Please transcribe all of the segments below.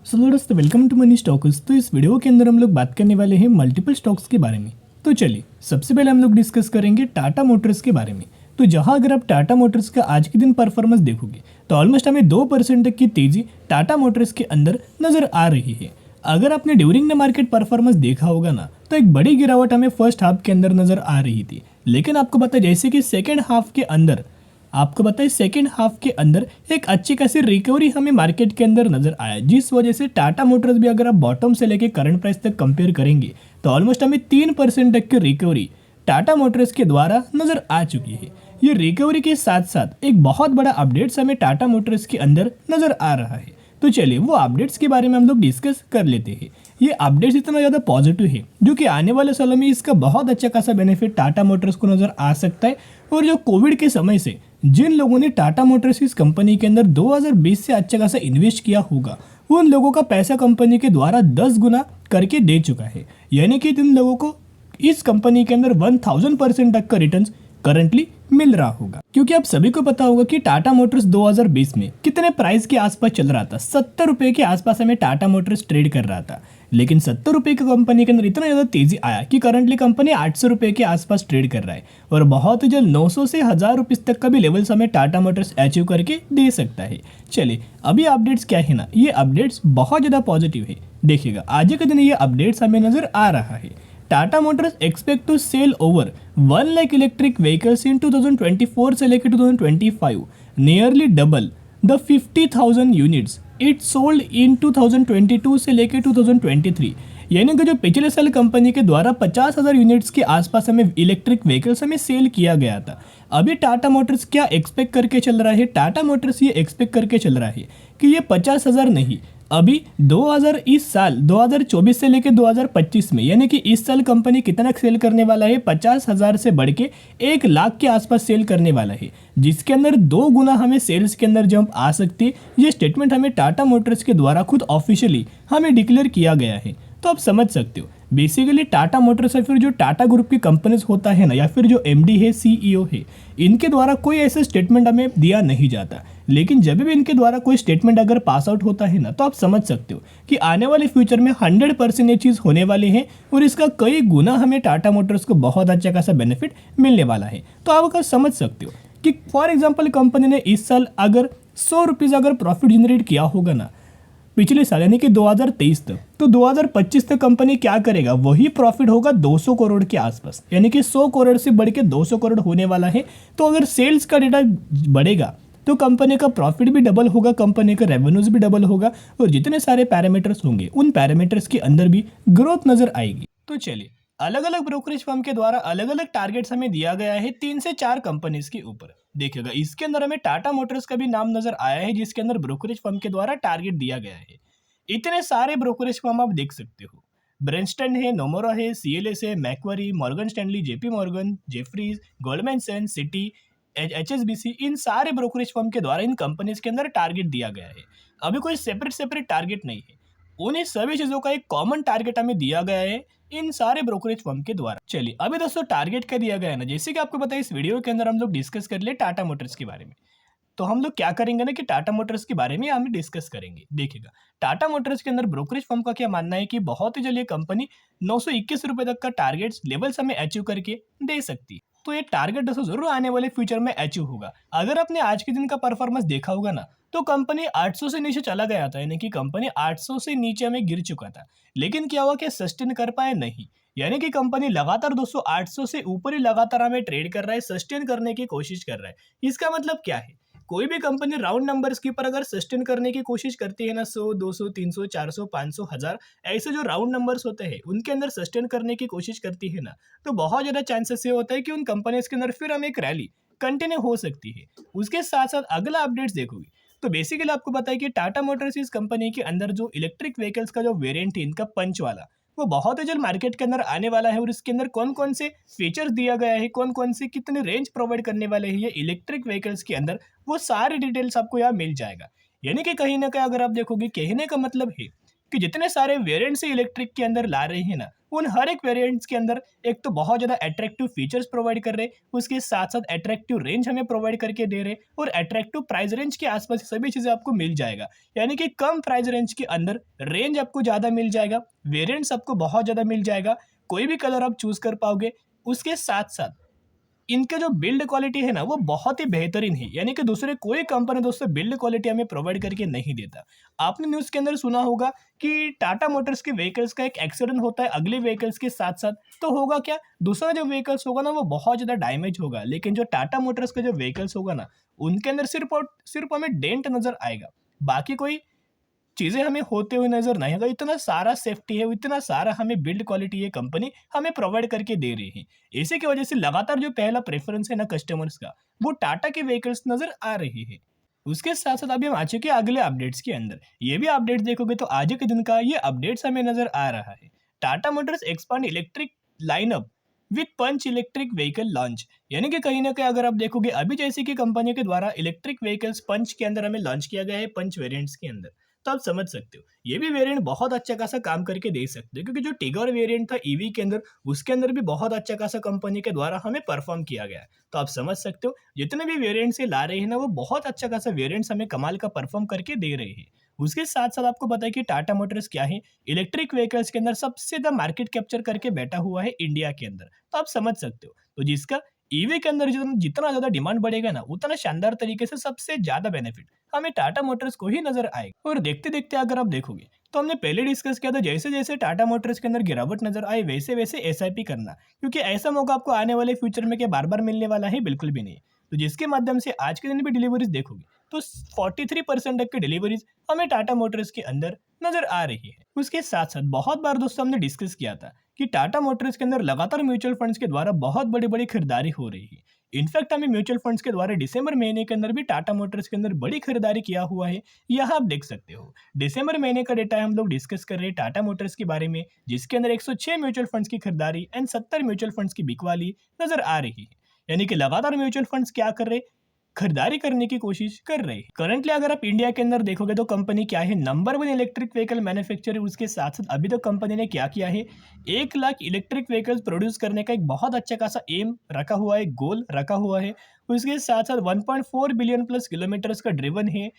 सो दोस्तों welcome to money stocks. तो इस वीडियो के अंदर हम लोग बात करने वाले हैं मल्टीपल स्टॉक्स के बारे में। तो चलिए सबसे पहले हम लोग डिस्कस करेंगे टाटा मोटर्स के बारे में। तो जहां अगर आप टाटा मोटर्स का आज के दिन परफॉर्मेंस देखोगे तो ऑलमोस्ट हमें 2% तक की तेजी टाटा मोटर्स के अंदर नजर आ रही है। अगर आपने ड्यूरिंग द मार्केट परफॉर्मेंस देखा होगा ना तो एक बड़ी गिरावट हमें फर्स्ट हाफ के अंदर नजर आ रही थी, लेकिन आपको पता है जैसे कि सेकेंड हाफ के अंदर आपको बताइए सेकेंड हाफ के अंदर एक अच्छी खासी रिकवरी हमें मार्केट के अंदर नजर आया, जिस वजह से टाटा मोटर्स भी अगर आप बॉटम से लेके करंट प्राइस तक कंपेयर करेंगे तो ऑलमोस्ट हमें 3% तक की रिकवरी टाटा मोटर्स के द्वारा नजर आ चुकी है। ये रिकवरी के साथ साथ एक बहुत बड़ा अपडेट्स हमें टाटा मोटर्स के अंदर नजर आ रहा है। तो चलिए वो अपडेट्स के बारे में हम लोग डिस्कस कर लेते हैं। ये अपडेट्स इतना ज़्यादा पॉजिटिव है जो कि आने वाले सालों में इसका बहुत अच्छा खासा बेनिफिट टाटा मोटर्स को नज़र आ सकता है। और जो कोविड के समय से जिन लोगों ने टाटा मोटर्स इस कंपनी के अंदर 2020 से अच्छा खासा इन्वेस्ट किया होगा उन लोगों का पैसा कंपनी के द्वारा 10 गुना करके दे चुका है, यानी कि जिन लोगों को इस कंपनी के अंदर 1000% तक का रिटर्न करंटली मिल रहा होगा। क्योंकि आप सभी को पता होगा कि टाटा मोटर्स 2020 में कितने प्राइस के आसपास चल रहा था। 70 रुपए के आसपास हमें टाटा मोटर्स ट्रेड कर रहा था, लेकिन 70 रुपए की कंपनी के अंदर इतना ज़्यादा तेजी आया कि करंटली कंपनी 800 रुपए के आसपास ट्रेड कर रहा है और बहुत ही जल्द 900 से 1000 रुपीज़ तक का भी लेवल्स हमें टाटा मोटर्स अचीव करके दे सकता है। चलिए अभी अपडेट्स क्या है ना, ये अपडेट्स बहुत ज़्यादा पॉजिटिव है। देखिएगा आज के दिन ये अपडेट्स हमें नजर आ रहा है। Tata Motors expect to sell over 1 lakh electric vehicles in 2024 से लेकर 2025, nearly double the 50,000 units it sold in 2022 से लेकर 2023। यानी कि जो पिछले साल कंपनी के द्वारा 50,000 यूनिट्स के आसपास हमें इलेक्ट्रिक व्हीकल्स हमें सेल किया गया था। अभी टाटा मोटर्स क्या एक्सपेक्ट करके चल रहा है, टाटा मोटर्स ये एक्सपेक्ट करके चल रहा है कि ये 50,000 नहीं, अभी 2000 इस साल 2024 से लेकर 2025 में, यानी कि इस साल कंपनी कितना सेल करने वाला है, 50,000 से बढ़ के 1 लाख के आसपास सेल करने वाला है, जिसके अंदर 2 गुना हमें सेल्स के अंदर जंप आ सकती है। ये स्टेटमेंट हमें टाटा मोटर्स के द्वारा खुद ऑफिशियली हमें डिक्लेयर किया गया है। तो आप समझ सकते हो बेसिकली टाटा मोटर्स या फिर जो टाटा ग्रुप की कंपनीज होता है ना, या फिर जो एमडी है, सीईओ है, इनके द्वारा कोई ऐसा स्टेटमेंट हमें दिया नहीं जाता, लेकिन जब भी इनके द्वारा कोई स्टेटमेंट अगर पास आउट होता है ना तो आप समझ सकते हो कि आने वाले फ्यूचर में 100% ये चीज़ होने वाली है और इसका कई गुना हमें टाटा मोटर्स को बहुत अच्छा खासा बेनिफिट मिलने वाला है। तो आप समझ सकते हो कि फॉर एग्जाम्पल कंपनी ने इस साल अगर 100 रुपीज़ अगर प्रॉफिट जनरेट किया होगा ना पिछले साल यानी कि 2023 तक, तो 2025 तक कंपनी क्या करेगा, वही प्रॉफिट होगा 200 करोड़ के आसपास, यानी कि 100 करोड़ से बढ़ के 200 करोड़ होने वाला है। तो अगर सेल्स का डेटा बढ़ेगा तो कंपनी का प्रॉफिट भी डबल होगा, कंपनी का रेवेन्यूज भी डबल होगा और जितने सारे पैरामीटर्स होंगे उन पैरामीटर्स के अंदर भी ग्रोथ नजर आएगी। तो चलिए अलग अलग ब्रोकरेज फर्म के द्वारा अलग अलग टारगेट्स हमें दिया गया है 3 से 4 कंपनीज के ऊपर। देखिएगा इसके अंदर हमें टाटा मोटर्स का भी नाम नजर आया है, जिसके अंदर ब्रोकरेज फर्म के द्वारा टारगेट दिया गया है। इतने सारे ब्रोकरेज फर्म आप देख सकते हो, ब्रेंस्टन है, नोमोरा है, सीएलएस है, Macquarie, Morgan Stanley, JP Morgan, Jefferies, Goldman Sachs, Citi, HSBC, इन सारे ब्रोकरेज फर्म के द्वारा इन कंपनीज के अंदर टारगेट दिया गया है। अभी कोई सेपरेट टारगेट नहीं है, उन्हीं सभी चीजों का एक कॉमन टारगेट हमें दिया गया है इन सारे ब्रोकरेज फर्म के द्वारा। चलिए अभी दोस्तों टारगेट क्या दिया गया है ना, जैसे कि आपको पता है इस वीडियो के अंदर हम लोग डिस्कस कर ले टाटा मोटर्स के बारे में। तो हम लोग क्या करेंगे ना कि टाटा मोटर्स के बारे में हम डिस्कस करेंगे। देखिएगा टाटा मोटर्स के अंदर ब्रोकरेज फर्म का क्या मानना है कि बहुत ही जल्द ये कंपनी 921 रुपए तक का टारगेट लेवल्स हमें अचीव करके दे सकती है। तो ये टारगेट दोस्तों जरूर आने वाले फ्यूचर में अचीव होगा। अगर आपने आज के दिन का परफॉर्मेंस देखा होगा ना तो कंपनी 800 से नीचे चला गया था, यानी कि कंपनी 800 से नीचे में गिर चुका था, लेकिन क्या हुआ कि सस्टेन कर पाए नहीं, यानी कि कंपनी लगातार दोस्तों 800 से ऊपर ही लगातार हमें ट्रेड कर रहा है, सस्टेन करने की कोशिश कर रहा है। इसका मतलब क्या है, कोई भी कंपनी राउंड नंबर्स के ऊपर अगर सस्टेन करने की कोशिश करती है ना, 100, 200, 300, 400, 500, 1000 ऐसे जो राउंड नंबर्स होते हैं उनके अंदर सस्टेन करने की कोशिश करती है ना, तो बहुत ज़्यादा चांसेस ये होता है कि उन कंपनीज के अंदर फिर हमें एक रैली कंटिन्यू हो सकती है। उसके साथ साथ अगला अपडेट्स देखोगे तो बेसिकली आपको पता है कि टाटा मोटर्स इस कंपनी के अंदर जो इलेक्ट्रिक व्हीकल्स का जो वेरिएंट है इनका पंच वाला, वो बहुत ही जल्द मार्केट के अंदर आने वाला है और इसके अंदर कौन कौन से फीचर्स दिया गया है, कौन कौन से कितने रेंज प्रोवाइड करने वाले हैं ये इलेक्ट्रिक व्हीकल्स के अंदर, वो सारी डिटेल्स आपको यहाँ मिल जाएगा। यानी कि कहीं ना कहीं अगर आप देखोगे कहने का मतलब है कि जितने सारे वेरिएंट्स इलेक्ट्रिक के अंदर ला रहे हैं ना, उन हर एक वेरिएंट्स के अंदर एक तो बहुत ज़्यादा अट्रैक्टिव फीचर्स प्रोवाइड कर रहे, उसके साथ साथ अट्रैक्टिव रेंज हमें प्रोवाइड करके दे रहे और अट्रैक्टिव प्राइस रेंज के आसपास सभी चीज़ें आपको मिल जाएगा। यानी कि कम प्राइस रेंज के अंदर रेंज आपको ज़्यादा मिल जाएगा, वेरिएंट्स आपको बहुत ज़्यादा मिल जाएगा, कोई भी कलर आप चूज़ कर पाओगे। उसके साथ साथ इनका जो बिल्ड क्वालिटी है ना, वो बहुत ही बेहतरीन है। यानी कि दूसरे कोई कंपनी दोस्तों बिल्ड क्वालिटी हमें प्रोवाइड करके नहीं देता। आपने न्यूज़ के अंदर सुना होगा कि टाटा मोटर्स के व्हीकल्स का एक एक्सीडेंट होता है अगले व्हीकल्स के साथ साथ, तो होगा क्या, दूसरा जो व्हीकल्स होगा ना वो बहुत ज़्यादा डैमेज होगा, लेकिन जो टाटा मोटर्स का जो व्हीकल्स होगा ना, उनके अंदर सिर्फ और सिर्फ हमें डेंट नज़र आएगा, बाकी कोई चीज़ें हमें होते हुए नजर नहीं आएगा। इतना सारा सेफ्टी है, इतना सारा हमें बिल्ड क्वालिटी ये कंपनी हमें प्रोवाइड करके दे रही है। इसी की वजह से लगातार जो पहला प्रेफरेंस है ना कस्टमर्स का, वो टाटा के व्हीकल्स नजर आ रही है। उसके साथ साथ अभी हम आ चुके हैं अगले अपडेट्स के अंदर। ये भी अपडेट देखोगे तो आज के दिन का ये अपडेट्स हमें नजर आ रहा है। Tata Motors expand electric lineup with Punch electric vehicle launch. यानी कि कहीं ना कहीं अगर आप देखोगे अभी जैसे कि कंपनी के द्वारा इलेक्ट्रिक व्हीकल्स पंच के अंदर हमें लॉन्च किया गया है, पंच वेरिएंट्स के अंदर, तो आप समझ सकते हो ये भी वेरिएंट बहुत अच्छा खासा काम करके दे सकते हैं, क्योंकि जो टिगर वेरिएंट था ईवी के अंदर, उसके अंदर भी बहुत अच्छा खासा कंपनी के द्वारा हमें परफॉर्म किया गया है। तो आप समझ सकते हो जितने भी वेरिएंट्स ये ला रहे हैं ना, वो बहुत अच्छा खासा वेरिएंट्स हमें कमाल का परफॉर्म करके दे रहे हैं। उसके साथ साथ आपको पता है कि टाटा मोटर्स क्या है, इलेक्ट्रिक व्हीकल्स के अंदर सबसे ज्यादा मार्केट कैप्चर करके बैठा हुआ है इंडिया के अंदर। तो आप समझ सकते हो, तो जिसका ईवी के अंदर जितना ज्यादा डिमांड बढ़ेगा ना, उतना शानदार तरीके से सबसे ज्यादा बेनिफिट हमें टाटा मोटर्स को ही नजर आएगा। और देखते देखते अगर आप देखोगे तो हमने पहले डिस्कस किया था, जैसे जैसे टाटा मोटर्स के अंदर गिरावट नजर आए वैसे वैसे एसआईपी करना, क्योंकि ऐसा मौका आपको आने वाले फ्यूचर में क्या बार बार मिलने वाला है, बिल्कुल भी नहीं। तो जिसके माध्यम से आज के दिन भी डिलीवरीज देखोगे तो 43% तक की डिलीवरीज हमें टाटा मोटर्स के अंदर नजर आ रही है। उसके साथ साथ बहुत बार दोस्तों हमने डिस्कस किया था कि टाटा मोटर्स के अंदर लगातार म्यूचुअल फंड्स के द्वारा बहुत बड़ी बड़ी खरीदारी हो रही है। इनफैक्ट हमें म्यूचुअल फंड्स के द्वारा दिसंबर महीने के अंदर भी टाटा मोटर्स के अंदर बड़ी खरीदारी किया हुआ है। यह आप देख सकते हो, दिसंबर महीने का डेटा हम लोग डिस्कस कर रहे हैं टाटा मोटर्स के बारे में, जिसके अंदर 106 म्यूचुअल फंड्स की खरीदारी एंड 70 म्यूचुअल फंड्स की बिकवाली नजर आ रही है। यानी कि लगातार म्यूचुअल फंड्स क्या कर रहे, खरीदारी करने की कोशिश कर रहे हैं। करंटली अगर आप इंडिया के अंदर देखोगे तो कंपनी क्या है, नंबर 1 इलेक्ट्रिक व्हीकल मैन्युफैक्चरर। उसके साथ साथ अभी तो कंपनी ने क्या किया है, 1 लाख इलेक्ट्रिक व्हीकल्स प्रोड्यूस करने का एक बहुत अच्छा खासा एम रखा हुआ है, गोल रखा हुआ है। उसके साथ साथ 1.4 बिलियन प्लस किलोमीटर्स का ड्रिवन है।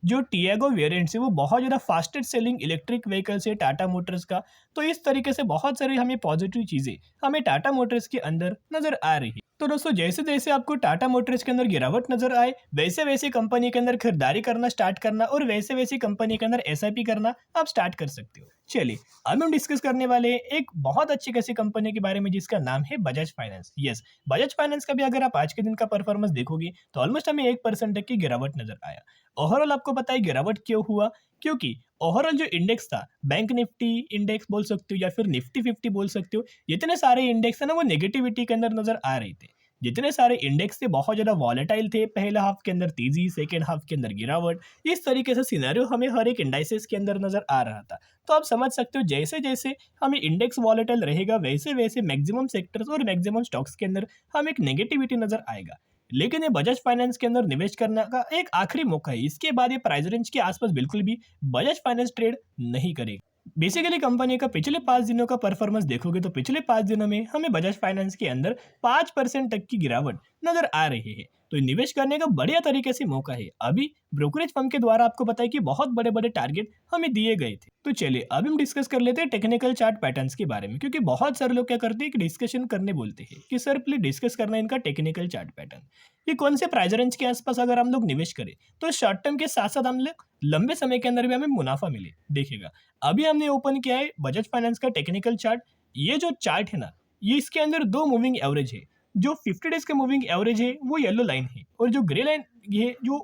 जो टियागो वेरिएंट्स है वो बहुत ज़्यादा फास्टेस्ट सेलिंग इलेक्ट्रिक व्हीकल्स है टाटा मोटर्स का। तो इस तरीके से बहुत सारी हमें पॉजिटिव चीज़ें हमें टाटा मोटर्स के अंदर नजर आ रही है। तो दोस्तों जैसे जैसे आपको टाटा मोटर्स के अंदर गिरावट नजर आए, वैसे वैसे कंपनी के अंदर खरीदारी करना स्टार्ट करना और वैसे वैसे कंपनी के अंदर एसआईपी करना आप स्टार्ट कर सकते हो। चलिए अब हम डिस्कस करने वाले हैं एक बहुत अच्छी कैसी कंपनी के बारे में जिसका नाम है Bajaj finance. Yes, Bajaj finance का भी अगर आप आज के दिन का परफॉर्मेंस देखोगे तो ऑलमोस्ट हमें 1% तक की गिरावट नजर आया। ओवरऑल आपको पता है गिरावट क्यों हुआ, क्योंकि ओवरऑल जो इंडेक्स था, बैंक निफ्टी इंडेक्स बोल सकते हो या फिर निफ्टी 50 बोल सकते हो, जितने सारे इंडेक्स है ना वो नेगेटिविटी के अंदर नजर आ रहे थे। जितने सारे इंडेक्स थे बहुत ज़्यादा वॉलेटाइल थे, पहले हाफ के अंदर तेजी, सेकेंड हाफ के अंदर गिरावट, इस तरीके से सिनेरियो हमें हर एक इंडाइसेस के अंदर नजर आ रहा था। तो आप समझ सकते हो जैसे जैसे हमें इंडेक्स वॉलेटाइल रहेगा वैसे वैसे मैक्सिमम सेक्टर्स और मैक्सिमम स्टॉक्स के अंदर हमें एक नेगेटिविटी नजर आएगा। लेकिन ये बजाज फाइनेंस के अंदर निवेश करने का एक आखिरी मौका है, इसके बाद ये प्राइस रेंज के आसपास बिल्कुल भी बजाज फाइनेंस ट्रेड नहीं करेगा। बेसिकली कंपनी का पिछले 5 दिनों का परफॉर्मेंस देखोगे तो पिछले 5 दिनों में हमें बजाज फाइनेंस के अंदर 5% तक की गिरावट नजर आ रही है। तो निवेश करने का बढ़िया तरीके से मौका है। अभी ब्रोकरेज फर्म के द्वारा आपको पता है कि बहुत बड़े बड़े टारगेट हमें दिए गए थे। तो चलिए अब हम डिस्कस कर लेते हैं टेक्निकल चार्ट पैटर्न्स के बारे में, क्योंकि बहुत सारे लोग क्या करते हैं कि डिस्कशन करने बोलते हैं कि सर प्लीज डिस्कस करना इनका टेक्निकल चार्ट पैटर्न, ये कौन से प्राइस रेंज के आसपास अगर हम लोग निवेश करें तो शॉर्ट टर्म के साथ साथ हम लोग लंबे समय के अंदर भी हमें मुनाफा मिले। देखिएगा अभी हमने ओपन किया है बजाज फाइनेंस का टेक्निकल चार्ट। ये जो चार्ट है ना, ये इसके अंदर 2 मूविंग एवरेज है। जो 50 डेज का मूविंग एवरेज है वो येलो लाइन है, और जो ग्रे लाइन ये जो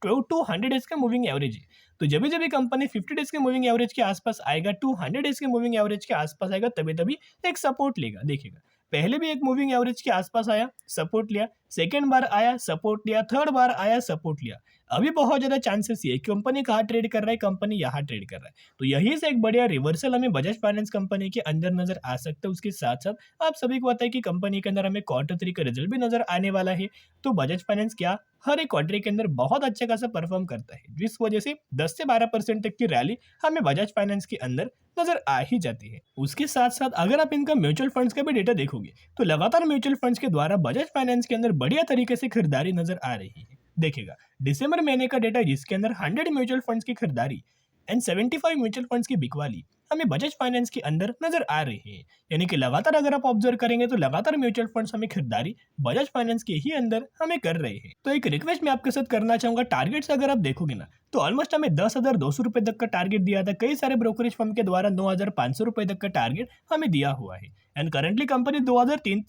200 डेज का मूविंग एवरेज है। तो जब जब कंपनी 50 डेज के मूविंग एवरेज के आसपास आएगा, 200 डेज के मूविंग एवरेज के आसपास आएगा, तभी तभी एक सपोर्ट लेगा। देखिएगा पहले भी एक मूविंग एवरेज के आसपास आया, सपोर्ट लिया, सेकेंड बार आया सपोर्ट लिया, थर्ड बार आया सपोर्ट लिया। अभी बहुत ज्यादा चांसेस ये कंपनी कहाँ ट्रेड कर रहा है, कंपनी यहाँ ट्रेड कर रहा है। तो यही से एक बढ़िया रिवर्सल हमें बजाज फाइनेंस कंपनी के अंदर नजर आ सकता है। उसके साथ साथ आप सभी को पता है कि कंपनी के अंदर हमें क्वार्टर 3 का रिजल्ट भी नजर आने वाला है। तो बजाज फाइनेंस क्या हर एक क्वार्टर के अंदर बहुत अच्छा खासा परफॉर्म करता है, जिस वजह से 10 से 12% तक की रैली हमें बजाज फाइनेंस के अंदर नजर आ ही जाती है। उसके साथ साथ अगर आप इनका म्यूचुअल फंड्स का भी डेटा देखोगे तो लगातार म्यूचुअल फंड्स के द्वारा बजाज फाइनेंस के अंदर बढ़िया तरीके से खरीदारी नजर आ रही है। देखिएगा दिसंबर महीने का डेटा जिसके अंदर 100 म्यूचुअल फंड्स की खरीदारी एंड 75 म्यूचुअल फंड्स की बिकवाली हमें बजाज फाइनेंस के अंदर नजर आ रही है। यानी कि लगातार अगर आप ऑब्जर्व करेंगे तो लगातार म्यूचुअल फंड्स हमें खरीदारी बजाज फाइनेंस के ही अंदर हमें कर रहे हैं। तो एक रिक्वेस्ट मैं आपके साथ करना चाहूंगा, टारगेट्स अगर आप देखोगे ना तो ऑलमोस्ट हमें 10,200 रुपए तक का टारगेट दिया था, कई सारे ब्रोकरेज फर्म के द्वारा 9,500 रुपए तक का टारगेट हमें दिया हुआ है। एंड करंटली कंपनी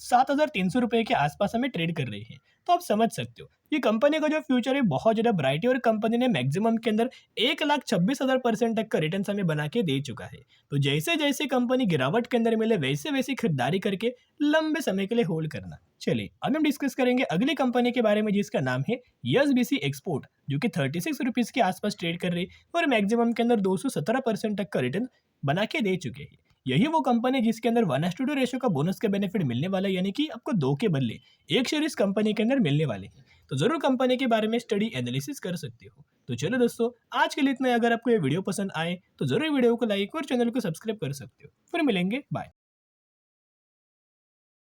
7,300 रुपए के आसपास हमें ट्रेड कर रही है। तो आप समझ सकते हो ये कंपनी का जो फ्यूचर है बहुत ज्यादा ब्राइट है और कंपनी ने मैक्सिमम के अंदर 1,26,000% तक का रिटर्न हमें बना के दे चुका है। तो जैसे जैसे कंपनी गिरावट के अंदर मिले वैसे वैसे खरीदारी करके लंबे समय के लिए होल्ड करना। चलिए अब हम डिस्कस करेंगे अगली कंपनी के बारे में जिसका नाम है एसबीसी एक्सपोर्ट, जो कि 36 रुपीज के आसपास ट्रेड कर रही है और मैक्सिमम के अंदर 217% तक का रिटर्न बना के दे चुके हैं। यही वो कंपनी जिसके अंदर 1:2 रेशियो का बोनस का बेनिफिट मिलने वाला है, यानी कि आपको 2 के बदले 1 शेयर इस कंपनी के अंदर मिलने वाले हैं। तो जरूर कंपनी के बारे में स्टडी एनालिसिस कर सकते हो। तो चलो दोस्तों आज के लिए इतना। अगर आपको ये वीडियो पसंद आए तो जरूर वीडियो को लाइक और चैनल को सब्सक्राइब कर सकते हो। फिर मिलेंगे, बाय।